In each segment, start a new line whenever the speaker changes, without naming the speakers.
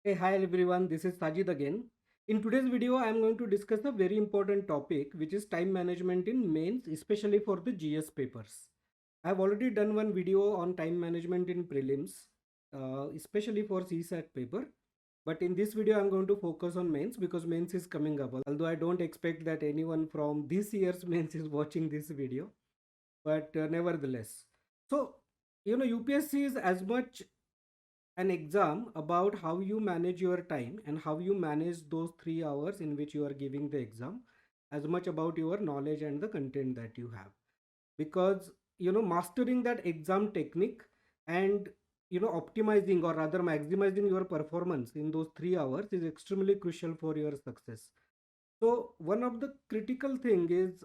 Hey, hi everyone, this is Sajid again. In today's video, I am going to discuss a very important topic, which is time management in mains, especially for the GS papers. I have already done one video on time management in prelims, especially for CSAT paper. But in this video, I'm going to focus on mains because mains is coming up. Although I don't expect that anyone from this year's mains is watching this video, but nevertheless. So, UPSC is as much an exam about how you manage your time and how you manage those 3 hours in which you are giving the exam, as much about your knowledge and the content that you have. Because mastering that exam technique and optimizing or rather maximizing your performance in those 3 hours is extremely crucial for your success. So one of the critical thing is,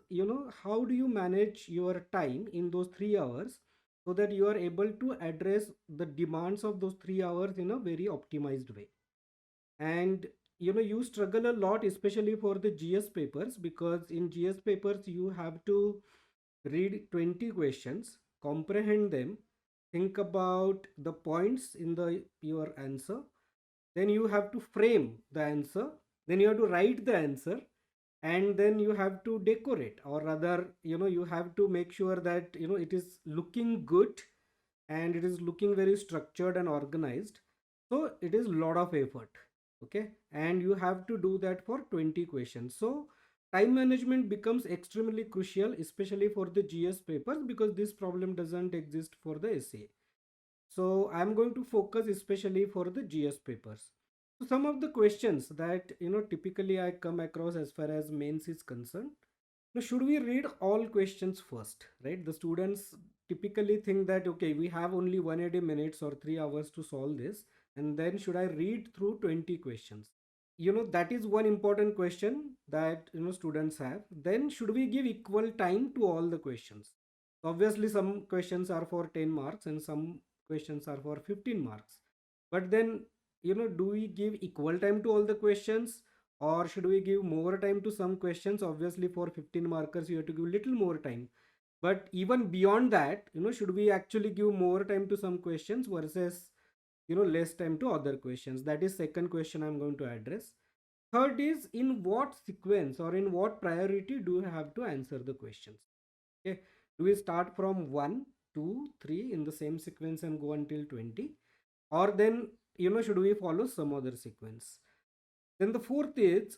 how do you manage your time in those 3 hours so that you are able to address the demands of those 3 hours in a very optimized way. And you struggle a lot, especially for the GS papers, because in GS papers you have to read 20 questions, comprehend them, think about the points in the your answer, then you have to frame the answer, then you have to write the answer, and then you have to decorate, or rather you have to make sure that it is looking good and it is looking very structured and organized. So it is a lot of effort. Okay, and you have to do that for 20 questions. So time management becomes extremely crucial, especially for the GS papers, because this problem doesn't exist for the essay. So I'm going to focus especially for the GS papers. So some of the questions that typically I come across as far as mains is concerned. Now, should we read all questions first, right? The students typically think that, okay, we have only 180 minutes or 3 hours to solve this, and then should I read through 20 questions? That is one important question that students have. Then should we give equal time to all the questions? Obviously some questions are for 10 marks and some questions are for 15 marks, but then do we give equal time to all the questions, or should we give more time to some questions? Obviously for 15 markers you have to give little more time, but even beyond that, should we actually give more time to some questions versus less time to other questions? That is second question I'm going to address. Third is, in what sequence or in what priority do you have to answer the questions? Okay, do we start from 1 2 3 in the same sequence and go until 20, or then should we follow some other sequence? Then the fourth is,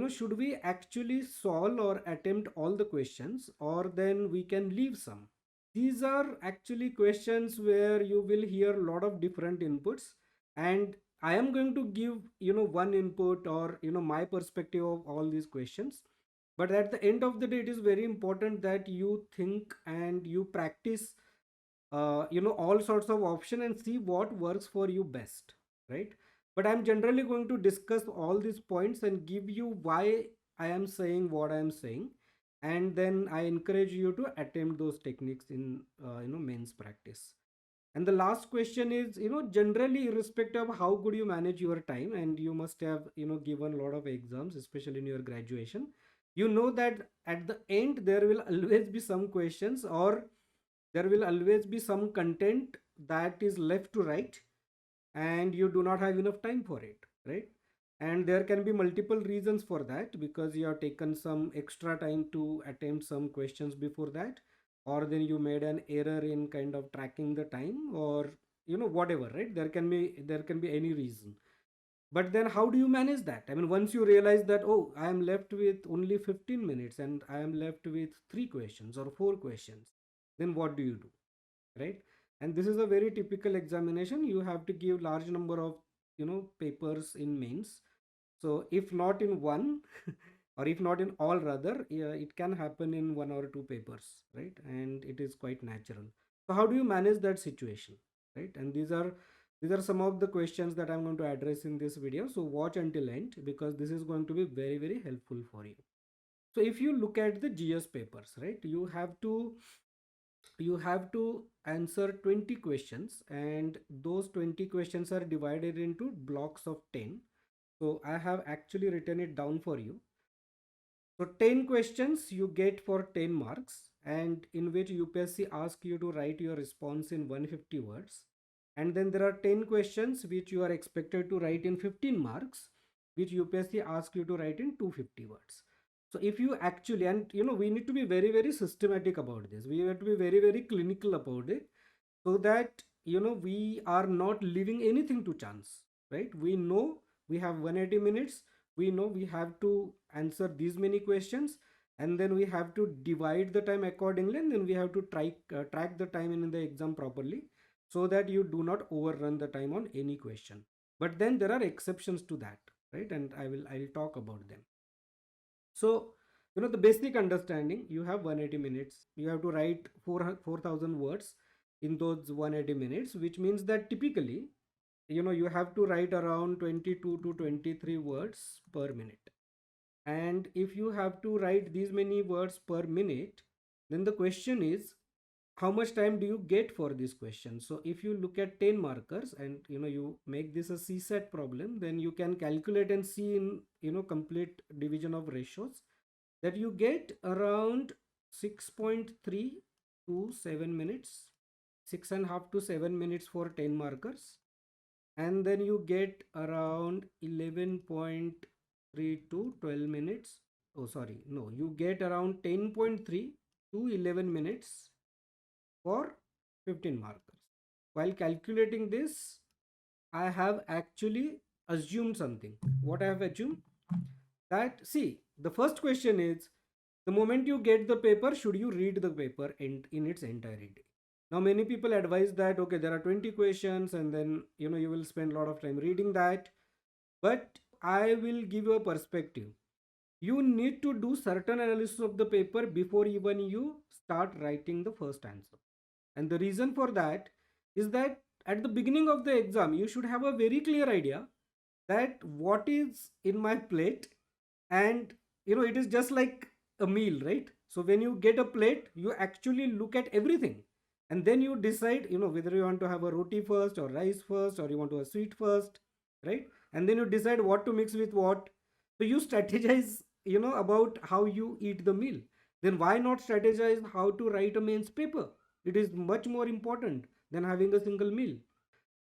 should we actually solve or attempt all the questions, or then we can leave some? These are actually questions where you will hear a lot of different inputs, and I am going to give one input or my perspective of all these questions. But at the end of the day, it is very important that you think and you practice all sorts of option and see what works for you best, right? But I'm generally going to discuss all these points and give you why I am saying what I am saying, and then I encourage you to attempt those techniques in mains practice. And the last question is, generally irrespective of how good you manage your time, and you must have given a lot of exams, especially in your graduation, that at the end there will always be some questions, or there will always be some content that is left to write and you do not have enough time for it, right? And there can be multiple reasons for that, because you have taken some extra time to attempt some questions before that, or then you made an error in kind of tracking the time, or whatever, right? There can be any reason. But then how do you manage that? I mean, once you realize that, oh, I am left with only 15 minutes and I am left with 3 questions or 4 questions, then what do you do, right? And this is a very typical examination. You have to give large number of papers in mains. So if not in one or if not in all, rather, yeah, it can happen in 1 or 2 papers, right? And it is quite natural. So how do you manage that situation, right? And these are some of the questions that I'm going to address in this video, so watch until end, because this is going to be very, very helpful for you. So if you look at the GS papers, right, you have to answer 20 questions, and those 20 questions are divided into blocks of 10. So I have actually written it down for you. So 10 questions you get for 10 marks, and in which UPSC asks you to write your response in 150 words. And then there are 10 questions which you are expected to write in 15 marks, which UPSC asks you to write in 250 words. So if you actually, and we need to be very, very systematic about this. We have to be very, very clinical about it, so that, we are not leaving anything to chance, right? We know we have 180 minutes. We know we have to answer these many questions, and then we have to divide the time accordingly, and then we have to track the time in the exam properly, so that you do not overrun the time on any question. But then there are exceptions to that, right? And I'll talk about them. So, the basic understanding, you have 180 minutes. You have to write 4,000 words in those 180 minutes, which means that typically, you have to write around 22 to 23 words per minute. And if you have to write these many words per minute, then the question is, how much time do you get for this question? So if you look at 10 markers and you make this a CSAT problem, then you can calculate and see in complete division of ratios that you get around 6.3 to 7 minutes, 6.5 to 7 minutes for 10 markers, and then you get around 11.3 to 12 minutes. Oh, sorry, no, you get around 10.3 to 11 minutes for 15 markers. While calculating this, I have actually assumed something. What I have assumed? That, see, the first question is, the moment you get the paper, should you read the paper in its entirety? Now, many people advise that, okay, there are 20 questions, and then, you will spend a lot of time reading that. But I will give you a perspective. You need to do certain analysis of the paper before even you start writing the first answer. And the reason for that is that at the beginning of the exam, you should have a very clear idea that what is in my plate. And it is just like a meal, right? So when you get a plate, you actually look at everything, and then you decide whether you want to have a roti first or rice first, or you want to have sweet first, right? And then you decide what to mix with what. So you strategize about how you eat the meal. Then why not strategize how to write a mains paper? It is much more important than having a single meal.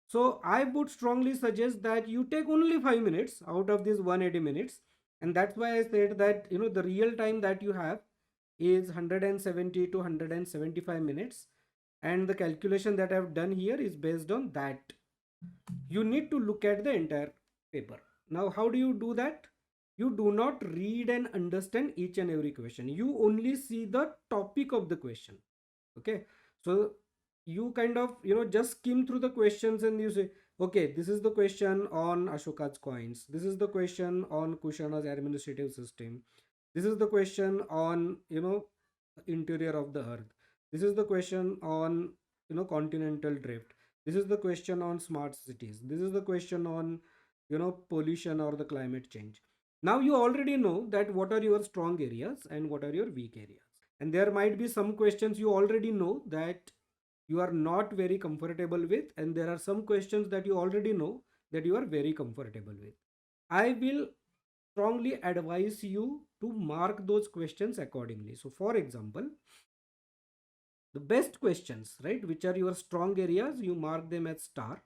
So I would strongly suggest that you take only 5 minutes out of these 180 minutes. And that's why I said that, the real time that you have is 170 to 175 minutes. And the calculation that I've done here is based on that. You need to look at the entire paper. Now, how do you do that? You do not read and understand each and every question. You only see the topic of the question. Okay. So you kind of, just skim through the questions, and you say, okay, this is the question on Ashoka's coins. This is the question on Kushana's administrative system. This is the question on, interior of the earth. This is the question on, continental drift. This is the question on smart cities. This is the question on, pollution or the climate change. Now you already know that what are your strong areas and what are your weak areas. And there might be some questions you already know that you are not very comfortable with, and there are some questions that you already know that you are very comfortable with. I will strongly advise you to mark those questions accordingly. So for example, the best questions, right, which are your strong areas, you mark them as star.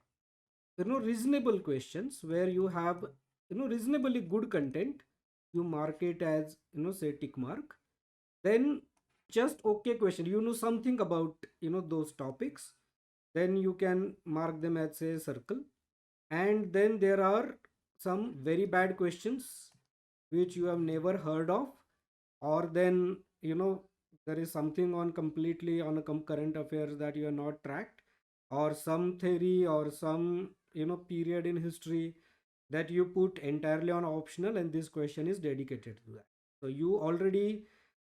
Reasonable questions where you have reasonably good content, you mark it as say tick mark. Then just okay question, something about those topics, then you can mark them as a circle. And then there are some very bad questions which you have never heard of, or then there is something on completely on a current affairs that you are not tracked, or some theory or some period in history that you put entirely on optional, and this question is dedicated to that. So you already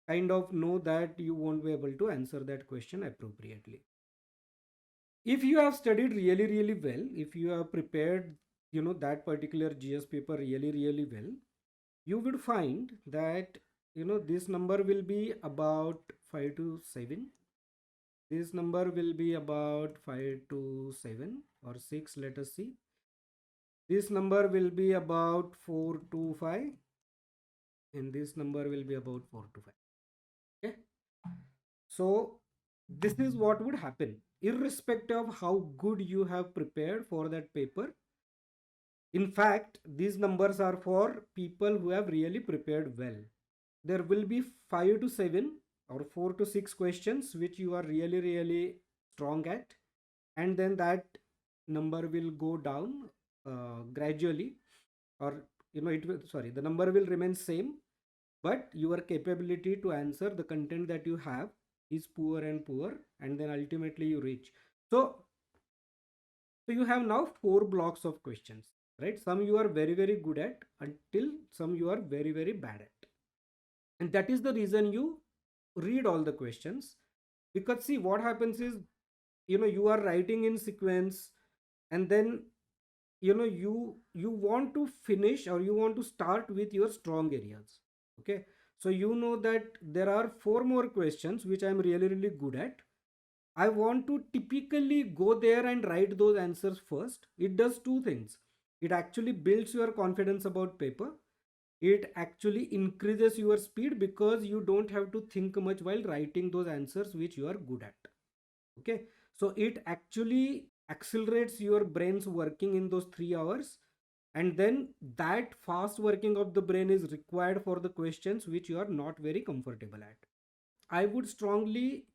kind of know that you won't be able to answer that question appropriately. If you have studied really, really well, if you have prepared that particular GS paper really, really well, you would find that this number will be about 5 to 7. This number will be about 5 to 7 or 6, let us see. This number will be about 4 to 5, and this number will be about 4 to 5. Okay. So this is what would happen. irrespective of how good you have prepared for that paper. In fact, these numbers are for people who have really prepared well. There will be 5 to 7 or 4 to 6 questions which you are really strong at, and then that number will go down gradually, or it will, sorry, the number will remain same, but your capability to answer the content that you have is poor and poor, and then ultimately you reach. So you have now 4 blocks of questions, right? Some you are very good at, until some you are very bad at. And that is the reason you read all the questions. Because see, what happens is, you are writing in sequence, and then you want to finish, or you want to start with your strong areas. Okay, so you know that there are 4 more questions which I am really good at. I want to typically go there and write those answers first. It does 2 things. It actually builds your confidence about paper. It actually increases your speed, because you don't have to think much while writing those answers which you are good at. Okay, so it actually accelerates your brain's working in those 3 hours, and then that fast working of the brain is required for the questions which you are not very comfortable at. I would strongly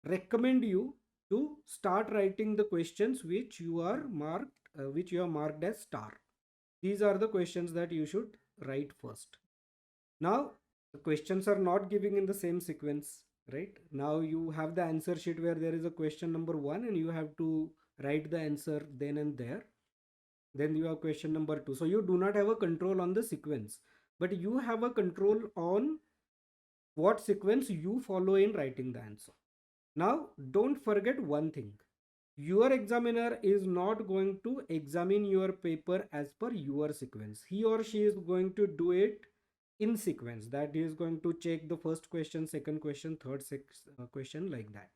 recommend you to start writing the questions which you are marked as star. These are the questions that you should write first. Now the questions are not giving in the same sequence, right? Now you have the answer sheet where there is a question number 1, and you have to write the answer then and there. Then you have question number 2. So you do not have a control on the sequence, but you have a control on what sequence you follow in writing the answer. Now don't forget one thing. Your examiner is not going to examine your paper as per your sequence. He or she is going to do it in sequence. That he is going to check the first question, second question, third question, like that.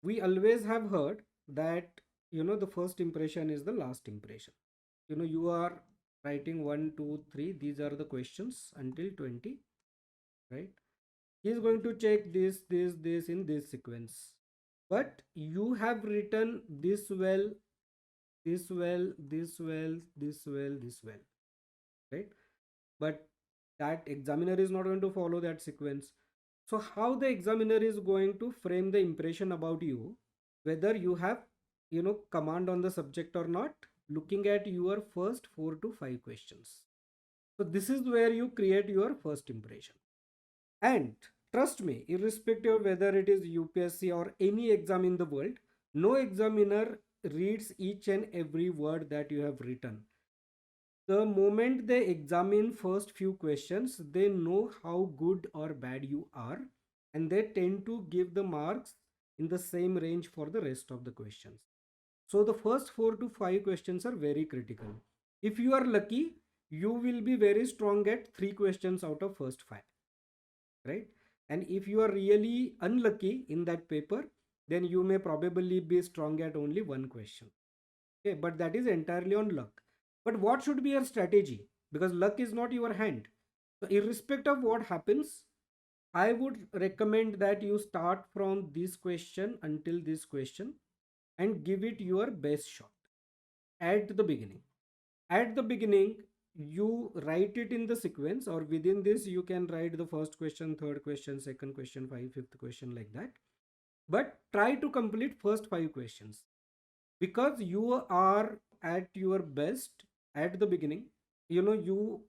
We always have heard that the first impression is the last impression. You are writing 1, 2, 3, these are the questions until 20, right? He is going to check this in this sequence. But you have written this well, this well, this well, this well, this well, right? But that examiner is not going to follow that sequence. So how the examiner is going to frame the impression about you, whether you have command on the subject or not, looking at your first 4 to 5 questions. So this is where you create your first impression. And trust me, irrespective of whether it is UPSC or any exam in the world, no examiner reads each and every word that you have written. The moment they examine first few questions, they know how good or bad you are, and they tend to give the marks in the same range for the rest of the questions. So the first 4 to 5 questions are very critical. If you are lucky, you will be very strong at 3 questions out of first 5, right? And if you are really unlucky in that paper, then you may probably be strong at only 1 question. Okay, but that is entirely on luck. But what should be your strategy? Because luck is not your hand. So irrespective of what happens, I would recommend that you start from this question until this question and give it your best shot at the beginning. At the beginning, you write it in the sequence, or within this you can write the first question, third question, second question, fifth question, like that. But try to complete first 5 questions, because you are at your best at the beginning. You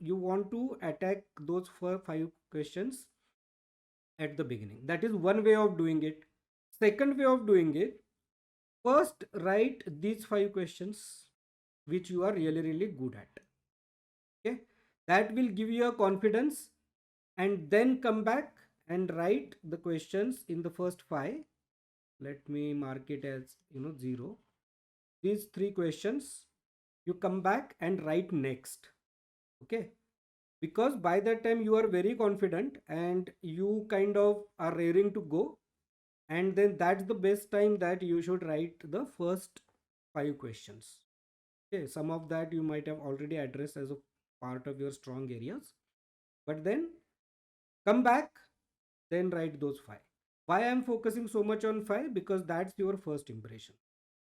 want to attack those 5 questions at the beginning. That is one way of doing it. Second way of doing it, first write these 5 questions which you are really good at. Okay, that will give you a confidence, and then come back and write the questions in the first 5. Let me mark it as 0. These 3 questions you come back and write next. Okay, because by that time you are very confident and you kind of are raring to go, and then that's the best time that you should write the first 5 questions. Okay, some of that you might have already addressed as a part of your strong areas, but then come back, then write those 5. Why I am focusing so much on 5? Because that's your first impression,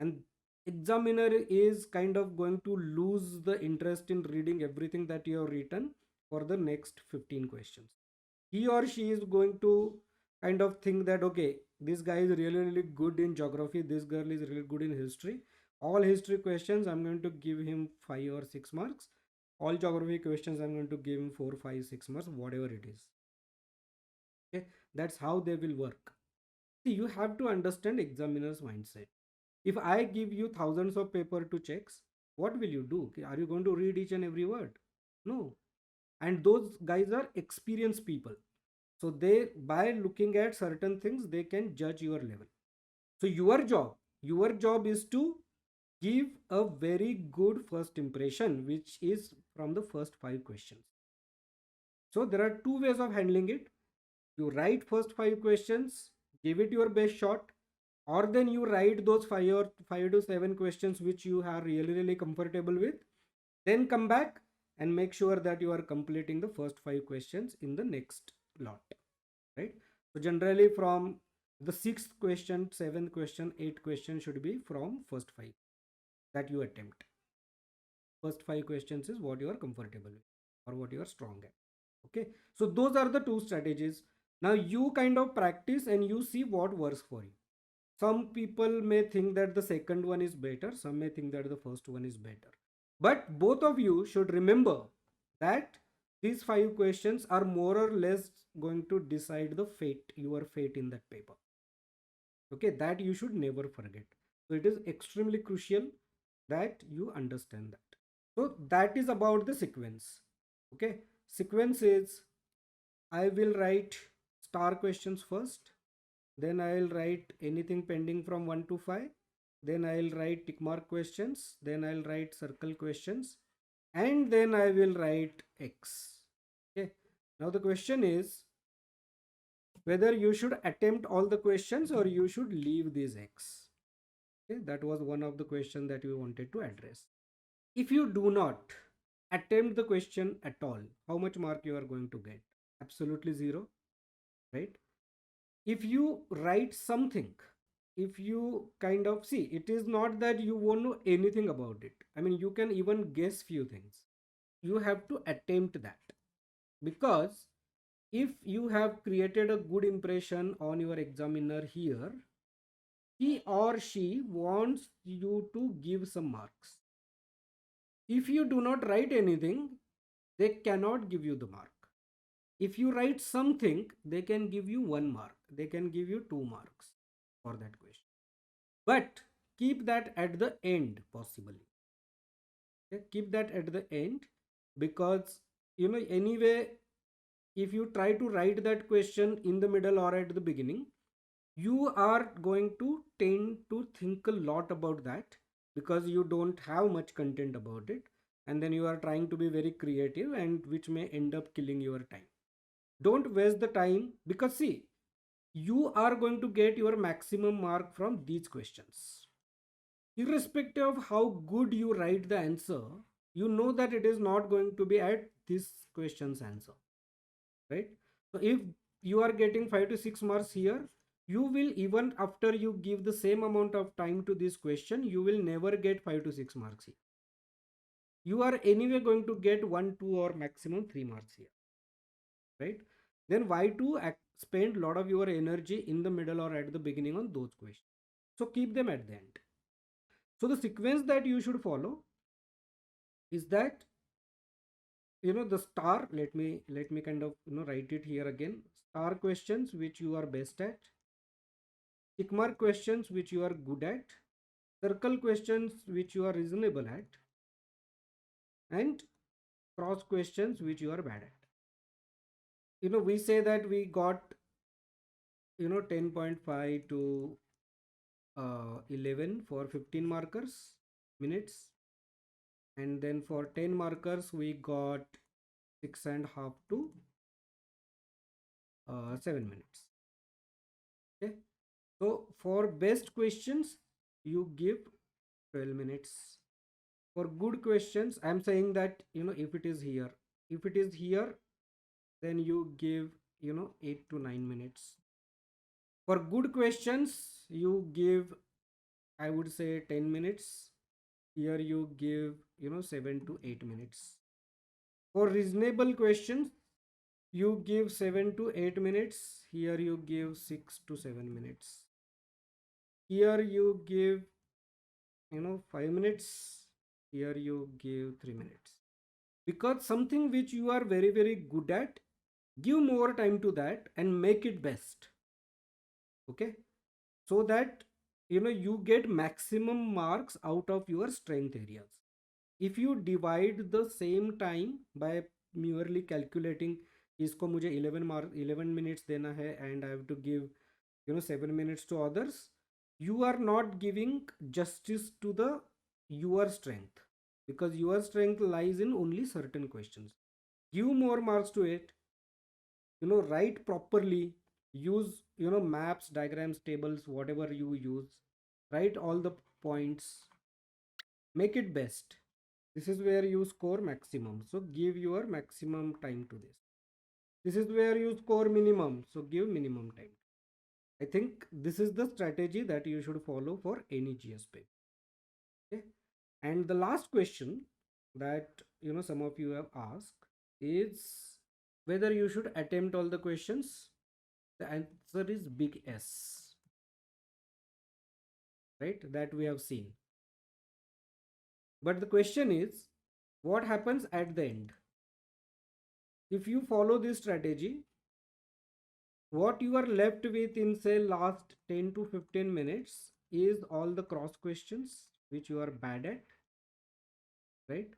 and examiner is kind of going to lose the interest in reading everything that you have written for the next 15 questions. He or she is going to kind of think that, okay, this guy is really good in geography, this girl is really good in history. All history questions I'm going to give him 5 or 6 marks. All geography questions I'm going to give him 4, 5, 6 marks, whatever it is. Okay, that's how they will work. See, you have to understand examiner's mindset. If I give you thousands of paper to checks, what will you do? Are you going to read each and every word? No. And those guys are experienced people. So they, by looking at certain things, they can judge your level. So your job is to give a very good first impression, which is from the first 5 questions. So there are two ways of handling it. You write first 5 questions, give it your best shot, or then you write those 5 to 7 questions which you are really comfortable with, then come back and make sure that you are completing the first 5 questions in the next lot, right? So generally from the 6th question, 7th question, 8th question should be from first 5 that you attempt. First 5 questions is what you are comfortable with or what you are strong at. Okay, so those are the two strategies. Now you kind of practice and you see what works for you. Some people may think that the second one is better, some may think that the first one is better, but both of you should remember that these 5 questions are more or less going to decide the fate, your fate in that paper. Okay, that you should never forget. So it is extremely crucial that you understand that. So that is about the sequence. Okay, sequence is, I will write star questions first, then I'll write anything pending from 1 to 5, then I'll write tick mark questions, then I'll write circle questions, and then I will write X. Okay, now the question is whether you should attempt all the questions or you should leave these X. Okay, that was one of the questions that we wanted to address. If you do not attempt the question at all, how much mark you are going to get? Absolutely zero, right? If you write something, if you kind of see, it is not that you won't know anything about it. I mean, you can even guess few things. You have to attempt that, because if you have created a good impression on your examiner here, he or she wants you to give some marks. If you do not write anything, they cannot give you the mark. If you write something, they can give you 1 mark, they can give you 2 marks for that question, but keep that at the end possibly. Okay? Keep that at the end, because anyway, if you try to write that question in the middle or at the beginning, you are going to tend to think a lot about that, because you don't have much content about it, and then you are trying to be very creative, and which may end up killing your time. Don't waste the time, because see, you are going to get your maximum mark from these questions. Irrespective of how good you write the answer, you know that it is not going to be at this question's answer, right? So if you are getting 5 to 6 marks here, you will, even after you give the same amount of time to this question, you will never get 5 to 6 marks here. You are anyway going to get 1, 2 or maximum 3 marks here, right? Then why to spend a lot of your energy in the middle or at the beginning on those questions? So keep them at the end. So the sequence that you should follow is that, the star, let me kind of write it here again. Star questions which you are best at, tick mark questions which you are good at, circle questions which you are reasonable at, and cross questions which you are bad at. We say that we got 10.5 to 11 for 15 markers minutes, and then for 10 markers we got 6.5 to 7 minutes. Okay, so for best questions you give 12 minutes. For good questions, I'm saying that if it is here, then you give 8 to 9 minutes. For good questions, you give, I would say, 10 minutes. Here you give, 7 to 8 minutes. For reasonable questions, you give 7 to 8 minutes. Here you give 6 to 7 minutes. Here you give, 5 minutes. Here you give 3 minutes. Because something which you are very, very good at, give more time to that and make it best. Okay. So that, you get maximum marks out of your strength areas. If you divide the same time by merely calculating, इसको मुझे 11 minutes देना है and I have to give 7 minutes to others, you are not giving justice to the your strength, because your strength lies in only certain questions. Give more marks to it, write properly, use maps, diagrams, tables, whatever you use, write all the points, make it best. This is where you score maximum, so give your maximum time to this. This is where you score minimum, so give minimum time. I think this is the strategy that you should follow for any GS paper. Okay. And the last question that some of you have asked is whether you should attempt all the questions. The answer is big S, right? That we have seen. But the question is, what happens at the end? If you follow this strategy, what you are left with in say last 10 to 15 minutes is all the cross questions which you are bad at, right?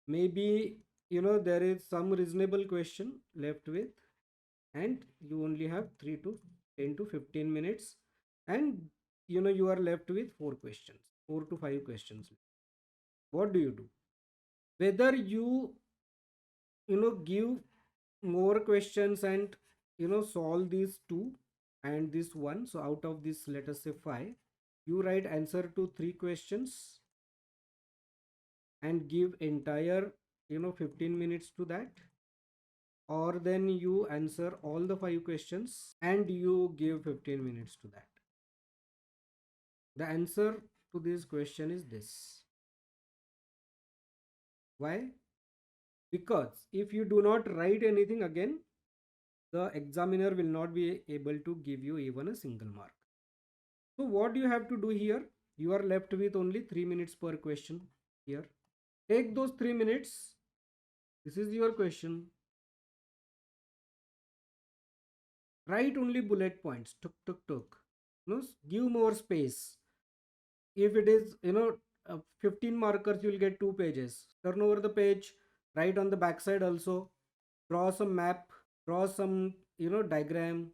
Maybe there is some reasonable question left with, and you only have 3 to 10 to 15 minutes, and you are left with 4 to 5 questions. What do? Whether you give more questions and solve these 2 and this 1, so out of this, let us say 5, you write answer to 3 questions and give entire 15 minutes to that, or then you answer all the 5 questions and you give 15 minutes to that. The answer to this question is this. Why? Because if you do not write anything again, the examiner will not be able to give you even a single mark. So what you have to do here, you are left with only 3 minutes per question here. Take those 3 minutes. This is your question. Write only bullet points. Tuk tuk tuk. Give more space. If it is 15 markers, you will get 2 pages. Turn over the page. Write on the back side also. Draw some map. Draw some diagram.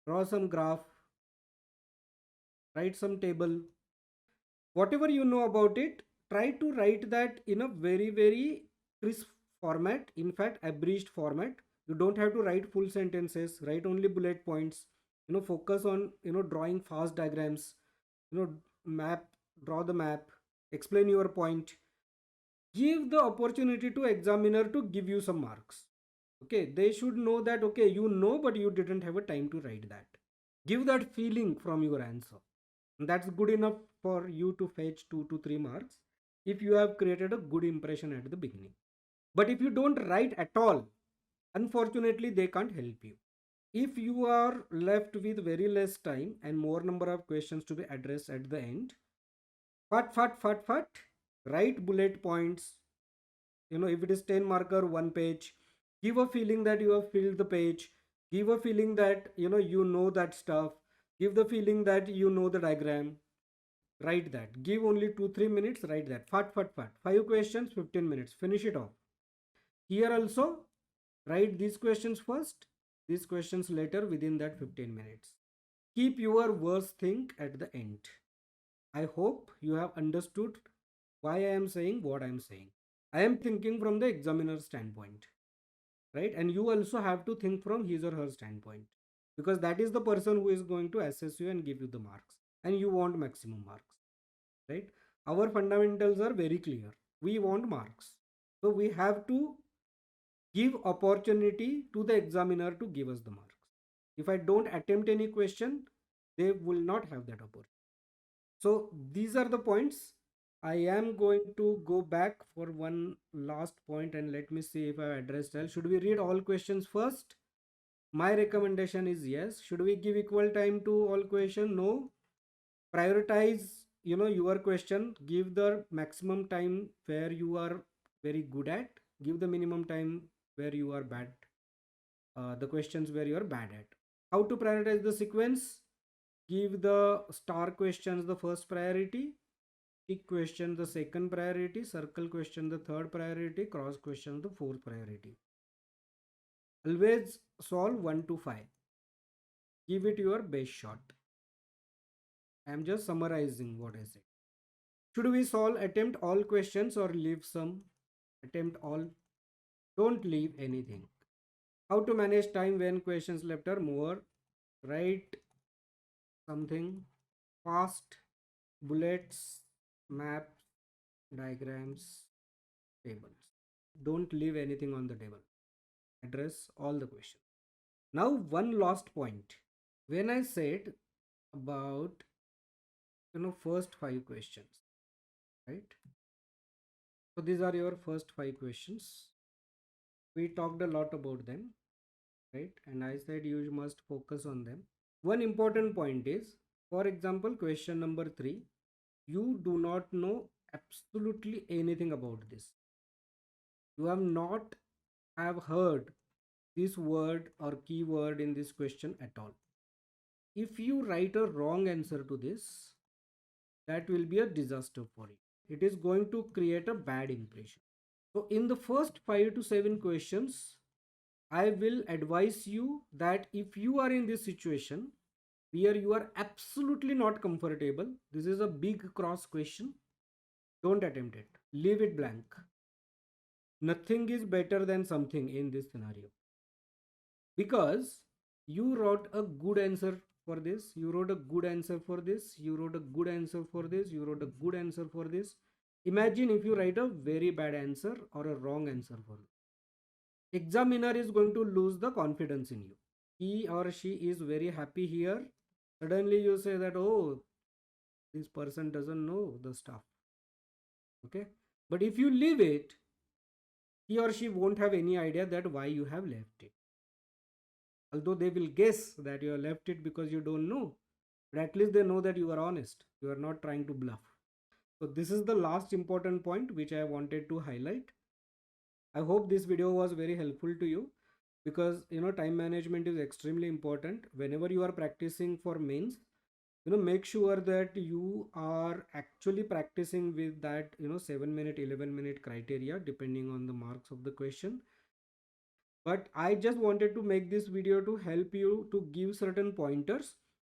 Draw some graph. Write some table. Whatever you know about it, try to write that in a very, very crisp format. In fact, abridged format. You don't have to write full sentences. Write only bullet points. Focus on drawing fast diagrams. Map. Draw the map. Explain your point. Give the opportunity to examiner to give you some marks. Okay, they should know that okay, but you didn't have a time to write that. Give that feeling from your answer. That's good enough for you to fetch 2 to 3 marks if you have created a good impression at the beginning. But if you don't write at all, unfortunately they can't help you. If you are left with very less time and more number of questions to be addressed at the end, fat, write bullet points. If it is 10 marker, 1 page, give a feeling that you have filled the page, give a feeling that you know that stuff, give the feeling that you know the diagram. Write that. Give only 2-3 minutes, write that. Fat. 5 questions, 15 minutes. Finish it off. Here also, write these questions first, these questions later within that 15 minutes. Keep your worst thing at the end. I hope you have understood why I am saying what I am saying. I am thinking from the examiner's standpoint, right? And you also have to think from his or her standpoint, because that is the person who is going to assess you and give you the marks, and you want maximum marks, right? Our fundamentals are very clear. We want marks, so we have to give opportunity to the examiner to give us the marks. If I don't attempt any question, they will not have that opportunity. So these are the points. I am going to go back for one last point and let me see if I addressed all. Should we read all questions first? My recommendation is yes. Should we give equal time to all question? No. Prioritize, your question. Give the maximum time where you are very good at. Give the minimum time where you are bad. The questions where you are bad at. How to prioritize the sequence? Give the star questions the first priority, tick question the second priority, circle question the third priority, cross question the fourth priority. Always solve 1 to 5. Give it your best shot. I am just summarizing what I said. Should we solve attempt all questions or leave some? Attempt all. Don't leave anything. How to manage time when questions left are more? Write something fast, bullets, maps, diagrams, tables. Don't leave anything on the table. Address all the questions. Now one last point. When I said about first 5 questions, right? So these are your first 5 questions. We talked a lot about them, right? And I said you must focus on them. One important point is, for example, question number 3, you do not know absolutely anything about this. You have not have heard this word or keyword in this question at all. If you write a wrong answer to this, that will be a disaster for you. It is going to create a bad impression. So in the first 5 to 7 questions, I will advise you that if you are in this situation where you are absolutely not comfortable, this is a big cross question, don't attempt it. Leave it blank. Nothing is better than something in this scenario. Because you wrote a good answer for this, you wrote a good answer for this, you wrote a good answer for this, you wrote a good answer for this. Imagine if you write a very bad answer or a wrong answer for it. Examiner is going to lose the confidence in you. He or she is very happy here. Suddenly you say that, oh, this person doesn't know the stuff. Okay. But if you leave it, he or she won't have any idea that why you have left it. Although they will guess that you have left it because you don't know, but at least they know that you are honest. You are not trying to bluff. So this is the last important point which I wanted to highlight. I hope this video was very helpful to you, because time management is extremely important. Whenever you are practicing for mains, make sure that you are actually practicing with that 7-minute 11-minute criteria depending on the marks of the question. But I just wanted to make this video to help you to give certain pointers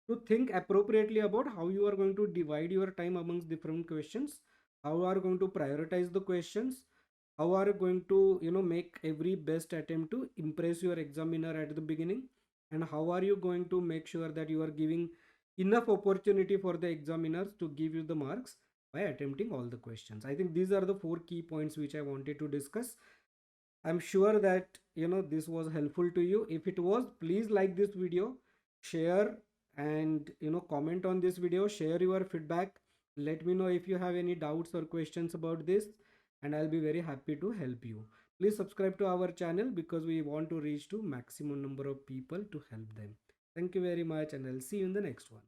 to think appropriately about how you are going to divide your time amongst different questions, how you are going to prioritize the questions, how are you going to make every best attempt to impress your examiner at the beginning, and how are you going to make sure that you are giving enough opportunity for the examiners to give you the marks by attempting all the questions. I think these are the 4 key points which I wanted to discuss. I'm sure that this was helpful to you. If it was, please like this video, share, and comment on this video, share your feedback. Let me know if you have any doubts or questions about this, and I'll be very happy to help you. Please subscribe to our channel because we want to reach to maximum number of people to help them. Thank you very much, and I'll see you in the next one.